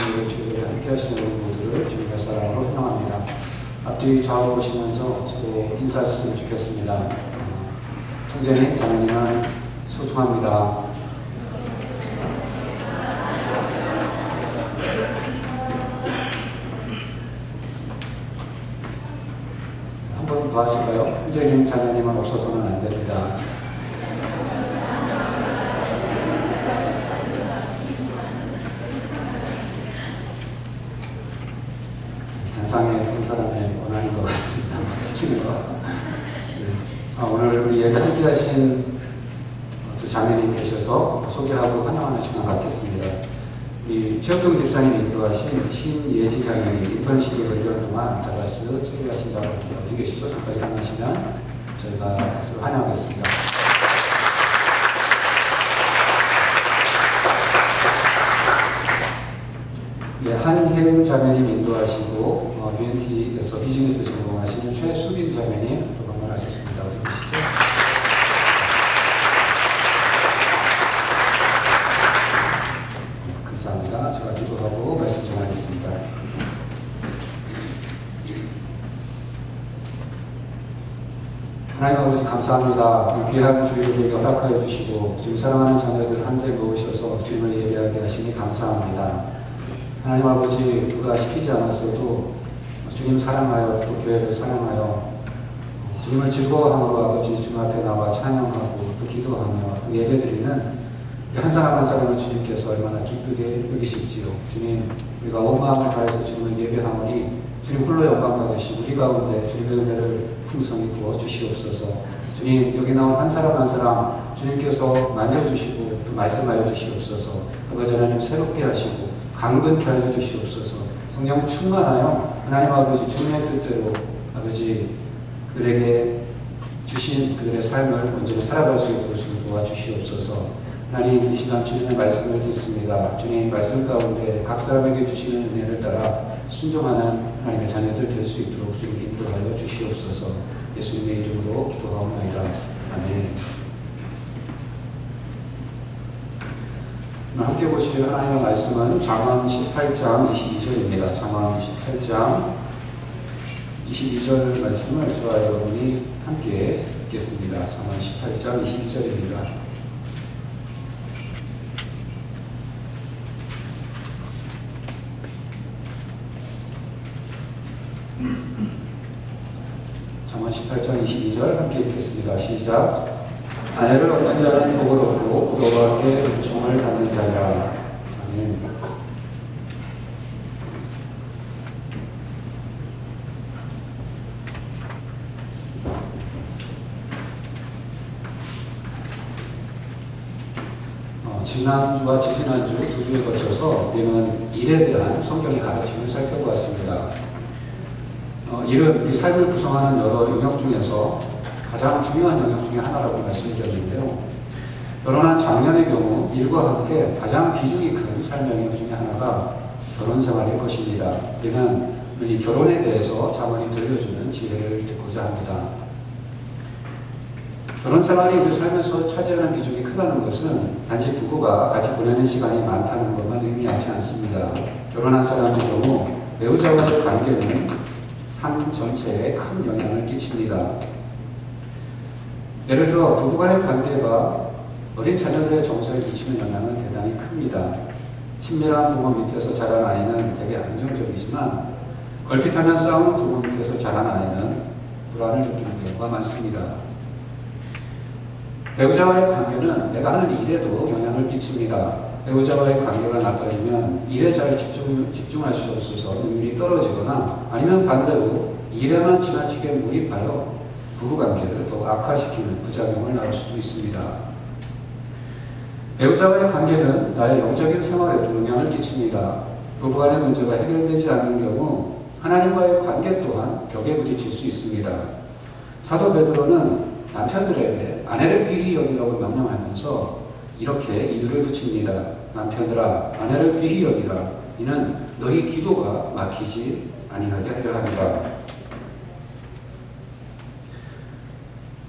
예배 주일에 함께 하시는 모두를 주님의 사랑으로 환영합니다. 앞뒤 좌우 보시면서 서로 인사했으면 좋겠습니다. 형제님, 자매님은 소중합니다. 한 번 더 하실까요? 형제님, 자매님은 없어서는 안 됩니다. 단상에 선 사람의 권한인 것 같습니다. 시키는 거. 오늘 우리 예배 함께 하신 두 자매님 계셔서 소개하고 환영하는 시간 갖겠습니다. 우리 최혁동 집사님 인도하신 신예지 장로님 인턴십을 1년 동안 다가스 체류하신다고 어떻게 계시죠? 잠깐 일어나시면 저희가 박수로 환영하겠습니다. 예, 한혜은 자매님 인도하시고 UNT에서 비즈니스 전공하시는 최수빈 자매님 또 방문하셨습니다. 어서 오시죠. 감사합니다. 제가 기도하고 말씀 전하겠습니다. 하나님 아버지 감사합니다. 귀한 주일에게 허락하여 주시고 지금 사랑하는 자녀들 한데 모으셔서 주님을 예배하게 하시니 감사합니다. 하나님 아버지 누가 시키지 않았어도 주님 사랑하여 또 교회를 사랑하여 주님을 즐거워함으로 아버지 주님 앞에 나와 찬양하고 또 기도하며 예배드리는 한 사람 한 사람을 주님께서 얼마나 기쁘게 여기실지요. 주님 우리가 온 마음을 다해서 주님을 예배하오니 주님 홀로 영광 받으시고 우리 가운데 주님의 은혜를 풍성히 부어 주시옵소서. 주님 여기 나온 한 사람 한 사람 주님께서 만져주시고 또 말씀하여 주시옵소서. 아버지 하나님 새롭게 하시고 강건케 하여 주시옵소서. 성령 충만하여 하나님 아버지 주님의 뜻대로 아버지 그들에게 주신 그들의 삶을 온전히 살아갈 수 있도록 주님 도와주시옵소서. 하나님 이 시간 주님의 말씀을 듣습니다. 주님 말씀 가운데 각 사람에게 주시는 은혜를 따라 순종하는 하나님의 자녀들 될 수 있도록 주님 인도하여 주시옵소서. 예수님의 이름으로 기도하옵나이다. 아멘. 함께 보실 하나님의 말씀은 잠언 18장 22절입니다. 잠언 18장 22절 말씀을 저와 여러분이 함께 읽겠습니다. 잠언 18장 22절입니다. 잠언 18장 22절 함께 읽겠습니다. 시작. 아내를 얻는 자는 복을 얻고 여호와께 은총을 받는 자라. 아멘. 지난주와 지지난주 두 주에 거쳐서 우리는 일에 대한 성경의 가르침을 살펴보았습니다. 일은 우리 삶을 구성하는 여러 영역 중에서 가장 중요한 영역 중에 하나라고 말씀드렸는데요. 결혼한 장년의 경우 일과 함께 가장 비중이 큰 삶의 영역 중에 하나가 결혼 생활일 것입니다. 우리는 이 결혼에 대해서 자문이 들려주는 지혜를 듣고자 합니다. 결혼 생활이 우리 삶에서 차지하는 비중이 크다는 것은 단지 부부가 같이 보내는 시간이 많다는 것만 의미하지 않습니다. 결혼한 사람의 경우 배우자와의 관계는 삶 전체에 큰 영향을 끼칩니다. 예를 들어 부부간의 관계가 어린 자녀들의 정서에 미치는 영향은 대단히 큽니다. 친밀한 부모 밑에서 자란 아이는 되게 안정적이지만 걸핏하면 싸우는 부모 밑에서 자란 아이는 불안을 느끼는 경우가 많습니다. 배우자와의 관계는 내가 하는 일에도 영향을 끼칩니다. 배우자와의 관계가 나빠지면 일에 잘 집중할 수 없어서 능률이 떨어지거나 아니면 반대로 일에만 지나치게 몰입하여 부부관계를 더 악화시키는 부작용을 낳을 수도 있습니다. 배우자와의 관계는 나의 영적인 생활에도 영향을 끼칩니다. 부부간의 문제가 해결되지 않는 경우 하나님과의 관계 또한 벽에 부딪힐 수 있습니다. 사도 베드로는 남편들에게 아내를 귀히 여기라고 명령하면서 이렇게 이유를 붙입니다. 남편들아 아내를 귀히 여기라. 이는 너희 기도가 막히지 아니하게 하려 함이라.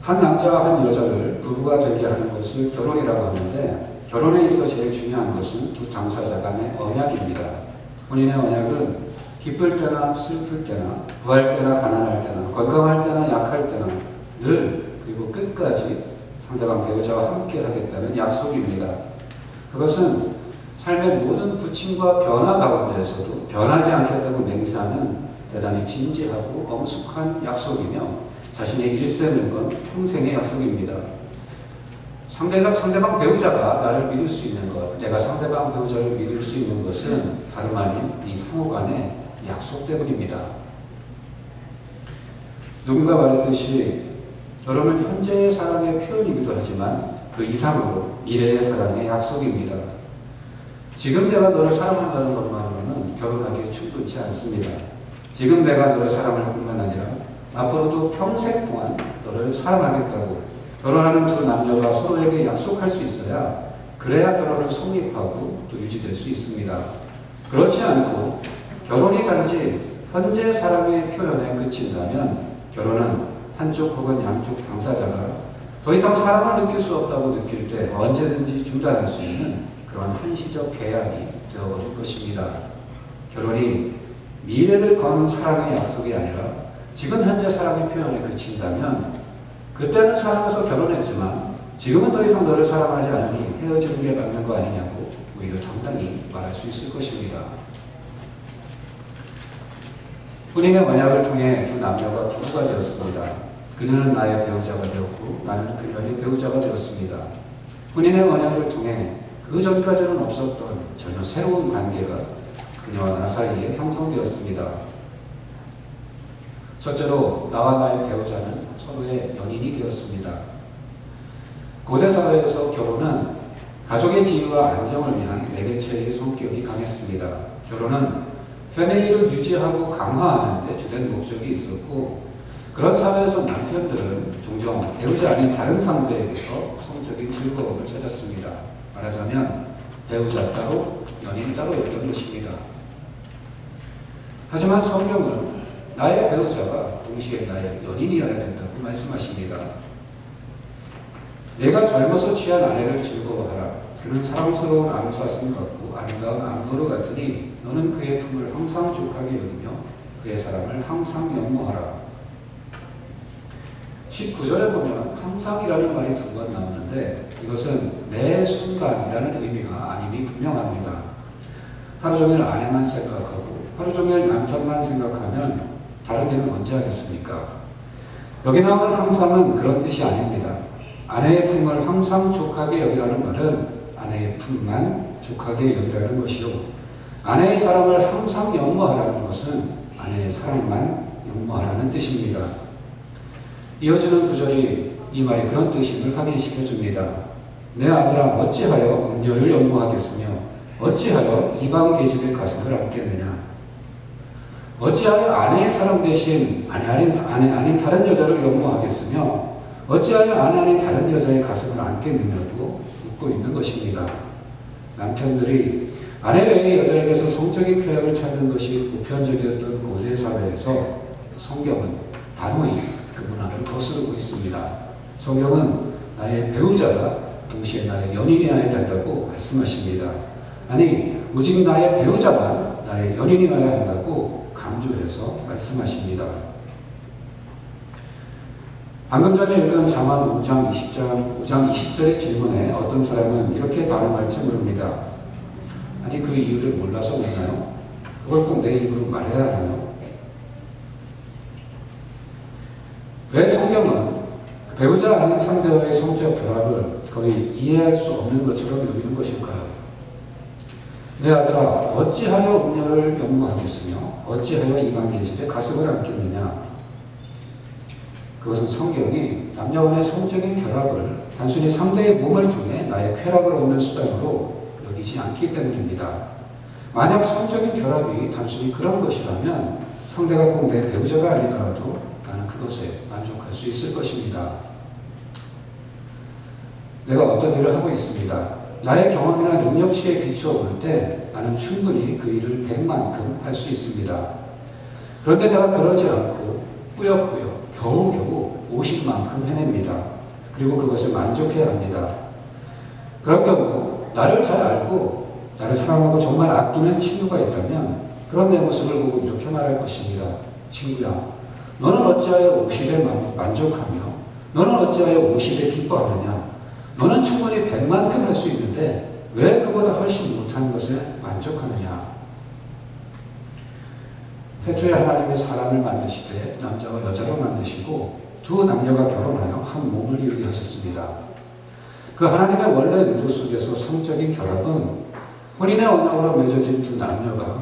한 남자와 한 여자를 부부가 되게 하는 것을 결혼이라고 하는데 결혼에 있어 제일 중요한 것은 두 당사자 간의 언약입니다. 본인의 언약은 기쁠 때나 슬플 때나 부할 때나 가난할 때나 건강할 때나 약할 때나 늘 그리고 끝까지 상대방 배우자와 함께 하겠다는 약속입니다. 그것은 삶의 모든 부침과 변화 가운데에서도 변하지 않겠다고 맹세하는 대단히 진지하고 엄숙한 약속이며 자신의 일생을 건 평생의 약속입니다. 상대방 배우자가 나를 믿을 수 있는 것, 내가 상대방 배우자를 믿을 수 있는 것은 다름 아닌 이 상호 간의 약속 때문입니다. 누군가 말했듯이 결혼은 현재의 사랑의 표현이기도 하지만 그 이상으로 미래의 사랑의 약속입니다. 지금 내가 너를 사랑한다는 것만으로는 결혼하기에 충분치 않습니다. 지금 내가 너를 사랑할 뿐만 아니라 앞으로도 평생 동안 너를 사랑하겠다고 결혼하는 두 남녀가 서로에게 약속할 수 있어야 그래야 결혼을 성립하고 또 유지될 수 있습니다. 그렇지 않고 결혼이 단지 현재 사랑의 표현에 그친다면 결혼은 한쪽 혹은 양쪽 당사자가 더 이상 사랑을 느낄 수 없다고 느낄 때 언제든지 중단할 수 있는 그런 한시적 계약이 되어버릴 것입니다. 결혼이 미래를 건 사랑의 약속이 아니라 지금 현재 사랑의 표현에 그친다면 그때는 사랑해서 결혼했지만 지금은 더 이상 너를 사랑하지 않으니 헤어지는 게 맞는 거 아니냐고 오히려 당당히 말할 수 있을 것입니다. 혼인의 언약을 통해 두 남녀가 부부가 되었습니다. 그녀는 나의 배우자가 되었고 나는 그녀의 배우자가 되었습니다. 혼인의 언약을 통해 그 전까지는 없었던 전혀 새로운 관계가 그녀와 나 사이에 형성되었습니다. 첫째로 나와 나의 배우자는 서로의 연인이 되었습니다. 고대 사회에서 결혼은 가족의 지위와 안정을 위한 매개체의 성격이 강했습니다. 결혼은 패밀리를 유지하고 강화하는 데 주된 목적이 있었고 그런 사회에서 남편들은 종종 배우자 아닌 다른 상대에게서 성적인 즐거움을 찾았습니다. 말하자면 배우자 따로 연인 따로였던 것입니다. 하지만 성경은 나의 배우자가 동시에 나의 연인이어야 된다고 말씀하십니다. 내가 젊어서 취한 아내를 즐거워하라. 그는 사랑스러운 암사슴 같고 아름다운 암노루 같으니 너는 그의 품을 항상 족하게 여기며 그의 사랑을 항상 연모하라. 19절에 보면 항상이라는 말이 두 번 나오는데 이것은 매 순간이라는 의미가 아님이 분명합니다. 하루 종일 아내만 생각하고 하루 종일 남편만 생각하면 다르게는 언제 하겠습니까? 여기 나오는 항상은 그런 뜻이 아닙니다. 아내의 품을 항상 족하게 여기라는 말은 아내의 품만 족하게 여기라는 것이요. 아내의 사랑을 항상 연모하라는 것은 아내의 사랑만 연모하라는 뜻입니다. 이어지는 구절이 이 말이 그런 뜻임을 확인시켜 줍니다. 내 아들아 어찌하여 음녀를 연모하겠으며 어찌하여 이방 계집의 가슴을 안겠느냐. 어찌하여 아내의 사랑 대신 아내 아닌 다른 여자를 연모하겠으며 어찌하여 아내 아닌 다른 여자의 가슴을 안겠느냐고 묻고 있는 것입니다. 남편들이 아내 외의 여자에게서 성적인 쾌락을 찾는 것이 보편적이었던 고대 사회에서 성경은 단호히 그 문화를 거스르고 있습니다. 성경은 나의 배우자가 동시에 나의 연인이어야 된다고 말씀하십니다. 아니 오직 나의 배우자만 나의 연인이어야 한다고 강조해서 말씀하십니다. 방금 전에 읽은 잠언 5장 20절의 질문에 어떤 사람은 이렇게 반응할지 모릅니다. 아니 그 이유를 몰라서 묻나요? 그걸 꼭 내 입으로 말해야 하나요? 왜 성경은 배우자 아닌 상대와의 성적 결합을 거의 이해할 수 없는 것처럼 여기는 것일까요? 내 아들아 어찌하여 음녀를 연모하겠으며 어찌하여 이방 계집의 가슴을 안겠느냐. 그것은 성경이 남녀 간의 성적인 결합을 단순히 상대의 몸을 통해 나의 쾌락을 얻는 수단으로 여기지 않기 때문입니다. 만약 성적인 결합이 단순히 그런 것이라면 상대가 꼭 내 배우자가 아니더라도 나는 그것에 만족할 수 있을 것입니다. 내가 어떤 일을 하고 있습니다. 나의 경험이나 능력치에 비추어 볼 때 나는 충분히 그 일을 100만큼 할 수 있습니다. 그런데 내가 그러지 않고 꾸역꾸역 겨우겨우 50만큼 해냅니다. 그리고 그것을 만족해야 합니다. 그런 경우 나를 잘 알고 나를 사랑하고 정말 아끼는 친구가 있다면 그런 내 모습을 보고 이렇게 말할 것입니다. 친구야, 너는 어찌하여 50에 만족하며 너는 어찌하여 50에 기뻐하느냐? 너는 충분히 100만큼 할 수 있는데 왜 그보다 훨씬 못한 것에 만족하느냐? 태초에 하나님이 사람을 만드시되 남자와 여자로 만드시고 두 남녀가 결혼하여 한 몸을 이루게 하셨습니다. 그 하나님의 원래 의도 속에서 성적인 결합은 혼인의 언약으로 맺어진 두 남녀가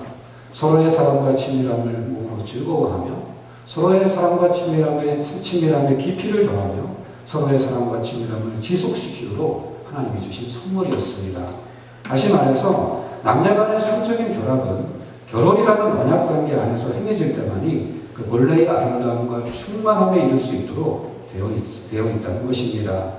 서로의 사랑과 친밀함을 몸으로 즐거워하며 서로의 사랑과 친밀함의 깊이를 더하며 서로의 사랑과 친밀함을 지속시키도록 하나님이 주신 선물이었습니다. 다시 말해서 남녀 간의 성적인 결합은 결혼이라는 언약관계 안에서 행해질 때만이 그 본래의 아름다움과 충만함에 이를 수 있도록 되어 있다는 것입니다.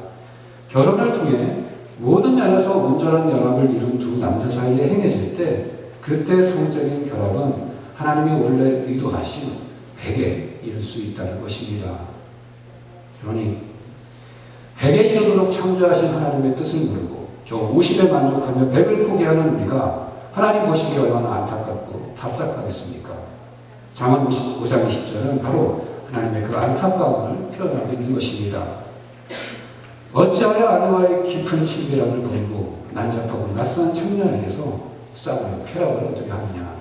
결혼을 통해 모든 면에서 온전한 연합을 이룬 두 남녀 사이에 행해질 때 그때 성적인 결합은 하나님이 원래 의도하신 100에 이를 수 있다는 것입니다. 그러니 100에 이르도록 창조하신 하나님의 뜻을 모르고 겨우 50에 만족하며 100을 포기하는 우리가 하나님 보시기에 얼마나 안타깝고 답답하겠습니까? 잠언 5장 20절은 바로 하나님의 그 안타까움을 표현하고 있는 것입니다. 어찌하여 아내와의 깊은 친밀함을 버리고 난잡하고 낯선 청년에게서 싸우며 쾌락을 얻으려 하느냐?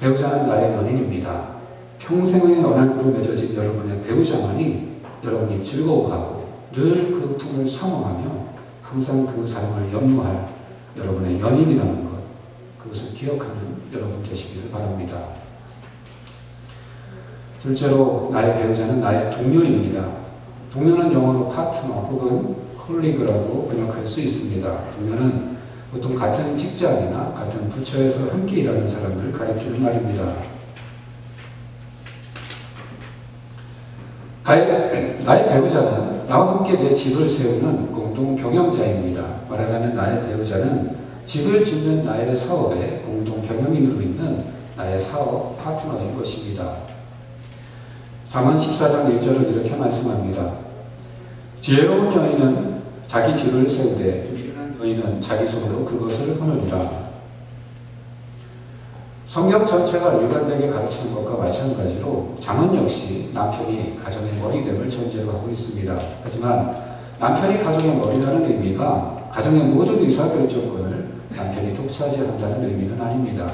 배우자는 나의 연인입니다. 평생의 언약으로 맺어진 여러분의 배우자만이 여러분이 즐거워하고 늘 그 품을 사모하며 항상 그 사랑을 염려할 여러분의 연인이라는 것, 그것을 기억하는 여러분 되시기를 바랍니다. 둘째로 나의 배우자는 나의 동료입니다. 동료는 영어로 파트너 혹은 콜리그라고 번역할 수 있습니다. 동료는 보통 같은 직장이나 같은 부처에서 함께 일하는 사람을 가리키는 말입니다. 나의 배우자는 나와 함께 내 집을 세우는 공동 경영자입니다. 말하자면 나의 배우자는 집을 짓는 나의 사업의 공동 경영인으로 있는 나의 사업 파트너인 것입니다. 잠언 14장 1절은 이렇게 말씀합니다. 지혜로운 여인은 자기 집을 세우되 미련한 여인은 자기 손으로 그것을 허느니라. 성경 전체가 일관되게 가르치는 것과 마찬가지로 잠언 역시 남편이 가정의 머리됨을 전제로 하고 있습니다. 하지만 남편이 가정의 머리라는 의미가 가정의 모든 의사결정권을 남편이 독차지한다는 의미는 아닙니다.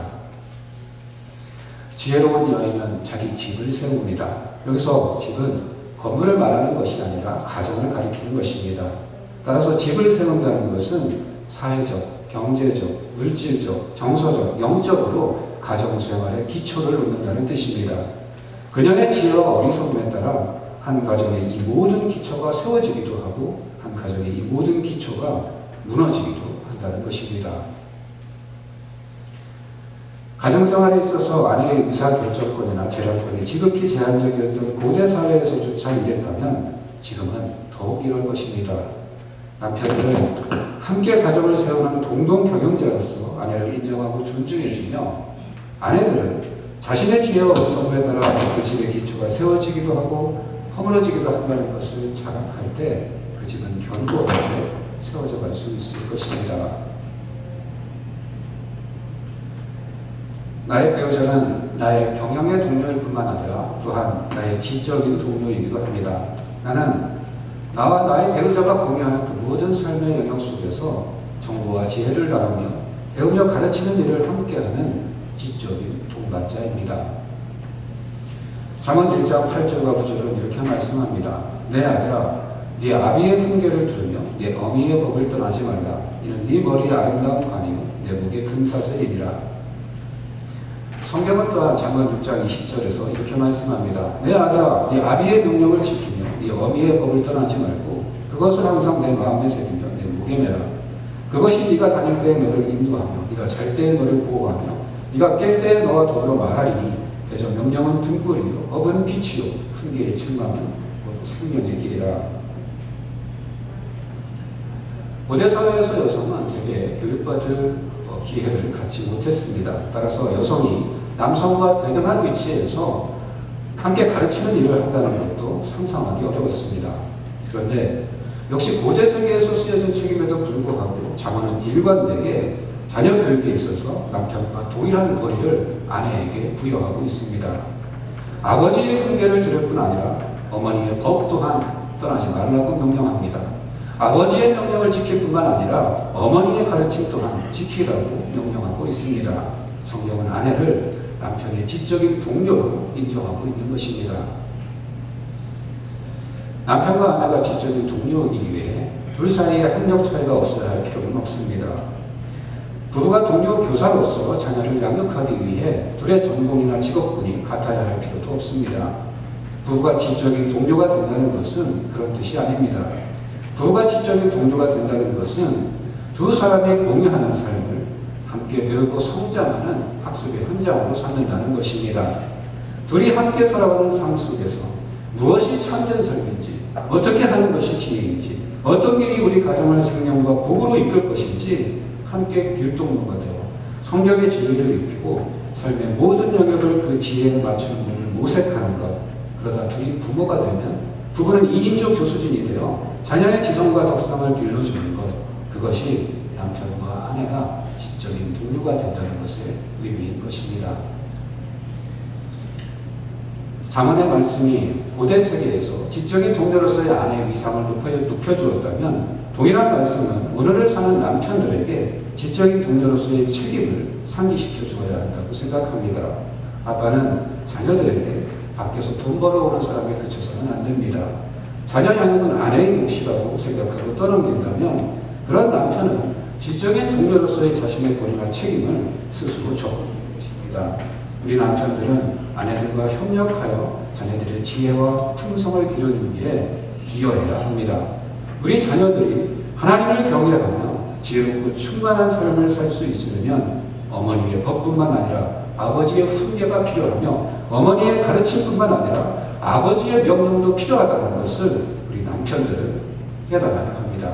지혜로운 여인은 자기 집을 세웁니다. 여기서 집은 건물을 말하는 것이 아니라 가정을 가리키는 것입니다. 따라서 집을 세운다는 것은 사회적, 경제적, 물질적, 정서적, 영적으로 가정생활의 기초를 놓는다는 뜻입니다. 그녀의 지혜와 어리석음에 따라 한 가정의 이 모든 기초가 세워지기도 하고 한 가정의 이 모든 기초가 무너지기도 한다는 것입니다. 가정생활에 있어서 아내의 의사결정권이나 재량권이 지극히 제한적이었던 고대 사회에서조차 이랬다면 지금은 더욱 이럴 것입니다. 남편들은 함께 가정을 세우는 공동 경영자로서 아내를 인정하고 존중해주며 아내들은 자신의 지혜와 어리석음에 따라 그 집의 기초가 세워지기도 하고 허물어지기도 한다는 것을 자각할 때 그 집은 견고하게 세워져 갈 수 있을 것입니다. 나의 배우자는 나의 경영의 동료일 뿐만 아니라 또한 나의 지적인 동료이기도 합니다. 나는 나와 나의 배우자가 공유하는 그 모든 삶의 영역 속에서 정보와 지혜를 나누며 배우며 가르치는 일을 함께하는 지적인 동반자입니다. 잠언 1장 8절과 9절은 이렇게 말씀합니다. 내 아들아, 네 아비의 훈계를 들으며 네 어미의 법을 떠나지 말라. 이는 네 머리의 아름다운 관이요 내 목의 금사슬이니라. 성경은 또한 잠언 6장 20절에서 이렇게 말씀합니다. 내 아들아, 네 아비의 명령을 지키며 네 어미의 법을 떠나지 말고 그것을 항상 내 마음에 새기며 내 목에 매라. 그것이 네가 다닐 때에 너를 인도하며 네가 잘 때에 너를 보호하며 네가 깰 때에 너와 더불어 말하리니 대저 명령은 등불이요 법은 빛이요 훈계의 책망은 곧 생명의 길이라. 고대사회에서 여성은 되게 교육받을 기회를 갖지 못했습니다. 따라서 여성이 남성과 대등한 위치에서 함께 가르치는 일을 한다는 것도 상상하기 어려웠습니다. 그런데 역시 고대 세계에서 쓰여진 책임에도 불구하고 잠언은 일관되게 자녀 교육에 있어서 남편과 동일한 권리를 아내에게 부여하고 있습니다. 아버지의 훈계를 들을 뿐 아니라 어머니의 법 또한 떠나지 말라고 명령합니다. 아버지의 명령을 지킬 뿐만 아니라 어머니의 가르침 또한 지키라고 명령하고 있습니다. 성경은 아내를 남편의 지적인 동료로 인정하고 있는 것입니다. 남편과 아내가 지적인 동료이기 위해 둘 사이에 학력 차이가 없어야 할 필요는 없습니다. 부부가 동료 교사로서 자녀를 양육하기 위해 둘의 전공이나 직업군이 같아야 할 필요도 없습니다. 부부가 지적인 동료가 된다는 것은 그런 뜻이 아닙니다. 부부가 지적인 동료가 된다는 것은 두 사람이 공유하는 삶을 함께 배우고 성장하는 학습의 현장으로 삼는다는 것입니다. 둘이 함께 살아가는 삶 속에서 무엇이 참된 삶인지, 어떻게 하는 것이 지혜인지, 어떤 길이 우리 가정을 생명과 복으로 이끌 것인지 함께 길동무가 되어 성경의 진리를 익히고 삶의 모든 영역을 그 지혜에 맞추는 것을 모색하는 것. 그러다 둘이 부모가 되면 부부는 2인조 교수진이 되어 자녀의 지성과 덕상을 길러주는 것. 그것이 남편과 아내가 지적인 동료가 된다는 것의 의미인 것입니다. 잠언의 말씀이 고대 세계에서 지적인 동료로서의 아내의 위상을 높여주었다면 동일한 말씀은 오늘을 사는 남편들에게 지적인 동료로서의 책임을 상기시켜 주어야 한다고 생각합니다. 아빠는 자녀들에게 밖에서 돈 벌어오는 사람에 그쳐서는 안 됩니다. 자녀 양육은 아내의 몫이라고 생각하고 떠넘긴다면 그런 남편은 지적인 동료로서의 자신의 권위나 책임을 스스로 져버리는 것입니다. 우리 남편들은 아내들과 협력하여 자녀들의 지혜와 품성을 기르는 일에 기여해야 합니다. 우리 자녀들이 하나님을 경외하며 지혜롭고 충만한 삶을 살 수 있으려면 어머니의 법뿐만 아니라 아버지의 훈계가 필요하며 어머니의 가르침뿐만 아니라 아버지의 명령도 필요하다는 것을 우리 남편들은 깨달아야 합니다.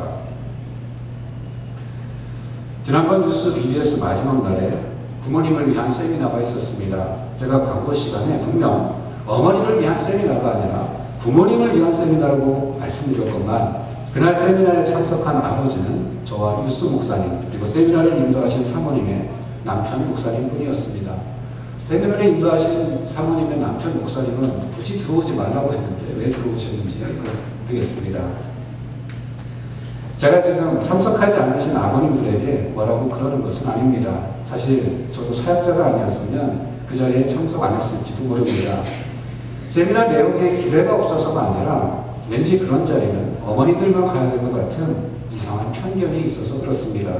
지난번 뉴스 BBS 마지막 날에 부모님을 위한 세미나가 있었습니다. 제가 광고 시간에 분명 어머니를 위한 세미나가 아니라 부모님을 위한 세미나라고 말씀드렸건만 그날 세미나에 참석한 아버지는 저와 유스 목사님 그리고 세미나를 인도하신 사모님의 남편 목사님 뿐이었습니다. 세미나를 인도하신 사모님의 남편 목사님은 굳이 들어오지 말라고 했는데 왜 들어오셨는지 모르겠습니다. 제가 지금 참석하지 않으신 아버님들에게 뭐라고 그러는 것은 아닙니다. 사실 저도 사역자가 아니었으면 그 자리에 참석 안 했을지도 모릅니다. 세미나 내용에 기대가 없어서가 아니라 왠지 그런 자리는 어머니들만 가야 될 것 같은 이상한 편견이 있어서 그렇습니다.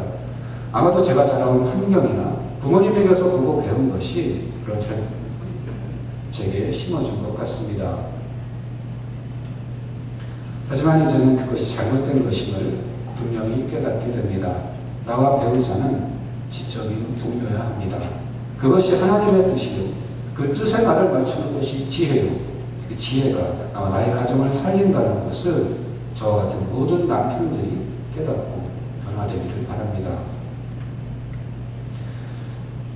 아마도 제가 자라온 환경이나 부모님에게서 보고 배운 것이 그렇게 제게 심어준 것 같습니다. 하지만 이제는 그것이 잘못된 것임을 분명히 깨닫게 됩니다. 나와 배우자는 지적인 동료여야 합니다. 그것이 하나님의 뜻이요. 그 뜻에 나를 맞추는 것이 지혜요. 그 지혜가 나와 나의 가정을 살린다는 것을 저와 같은 모든 남편들이 깨닫고 변화되기를 바랍니다.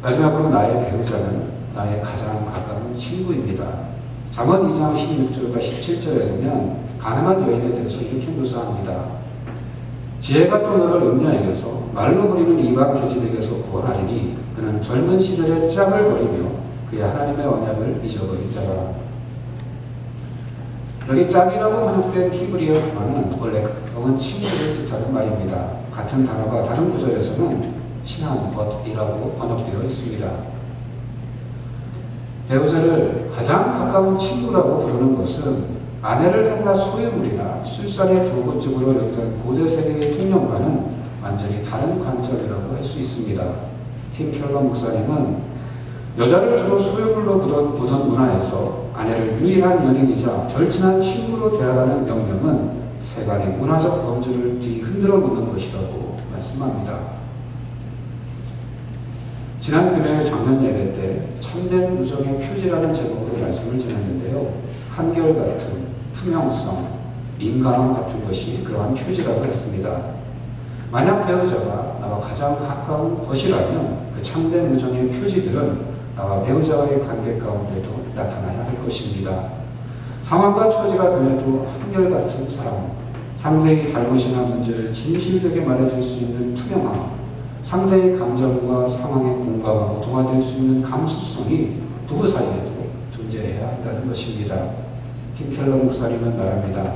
마지막으로 나의 배우자는 나의 가장 가까운 친구입니다. 잠언 2장 16절과 17절에 보면 가늠한 여인에 대해서 이렇게 묘사합니다. 지혜가 또 너를 음녀에게서 말로 부리는 이방 계집에게서 구원하리니 그는 젊은 시절에 짝을 버리며 그의 하나님의 언약을 잊어버린 자라. 여기 짝이라고 번역된 히브리어 단어는 원래 가까운 친구를 뜻하는 말입니다. 같은 단어가 다른 구절에서는 친한 것이라고 번역되어 있습니다. 배우자를 가장 가까운 친구라고 부르는 것은 아내를 한낱 소유물이나 술산의 도구쪽으로 여겼던 고대 세계의 통념과는 완전히 다른 관점이라고 할 수 있습니다. 팀 켈러 목사님은 여자를 주로 소유물로 보던 문화에서 아내를 유일한 연인이자 절친한 친구로 대하라는 명령은 세간의 문화적 범주를 뒤흔들어 놓는 것이라고 말씀합니다. 지난 금요일 작년 예배 때 참된 우정의 표지라는 제목으로 말씀을 전했는데요. 한결같은 투명성, 민감함 같은 것이 그러한 표지라고 했습니다. 만약 배우자가 나와 가장 가까운 것이라면 그 참된 우정의 표지들은 나와 배우자와의 관계 가운데도 나타나야 할 것입니다. 상황과 처지가 변해도 한결같은 사랑, 상대의 잘못이나 문제를 진실되게 말해줄 수 있는 투명함, 상대의 감정과 상황에 공감하고 동화될 수 있는 감수성이 부부 사이에도 존재해야 한다는 것입니다. 팀 켈러 목사님은 말합니다.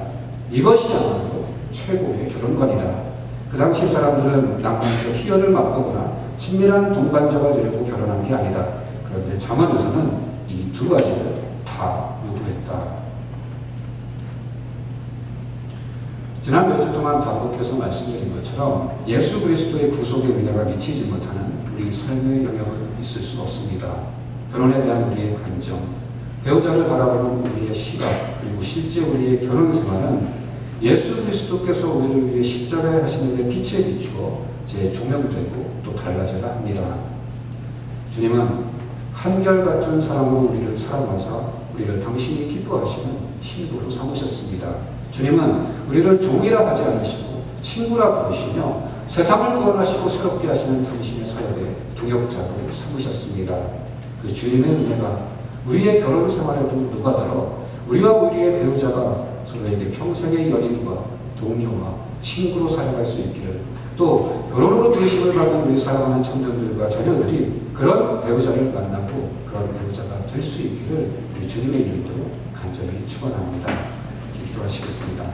이것이야말로 최고의 결혼관이다. 그 당시 사람들은 낭만적 희열을 맛보거나 친밀한 동반자가 되려고 결혼한 게 아니다. 그런데 잠언에서는 이 두 가지를 다 요구했다. 지난 몇 주 동안 반복해서 말씀드린 것처럼 예수 그리스도의 구속의 은혜가 미치지 못하는 우리 삶의 영역은 있을 수 없습니다. 결혼에 대한 우리의 관점, 배우자를 바라보는 우리의 시각, 그리고 실제 우리의 결혼 생활은 예수 그리스도께서 우리를 위해 십자가에 하신 일의 빛에 비추어 재조명되고 또 달라져야 합니다. 주님은 한결같은 사랑으로 우리를 사랑하사 우리를 당신이 기뻐하시는 신부로 삼으셨습니다. 주님은 우리를 종이라 하지 않으시고 친구라 부르시며 세상을 구원하시고 새롭게 하시는 당신의 사역에 동역자로 삼으셨습니다. 그 주님의 은혜가 우리의 결혼 생활에도 녹아들어 우리와 우리의 배우자가 서로에게 평생의 연인과 동료와 친구로 살아갈 수 있기를, 또 결혼으로 부르심을 받은 우리 사랑하는 청년들과 자녀들이 그런 배우자를 만나고 그런 배우자가 될 수 있기를 우리 주님의 이름으로 간절히 축원합니다. 기도하시겠습니다.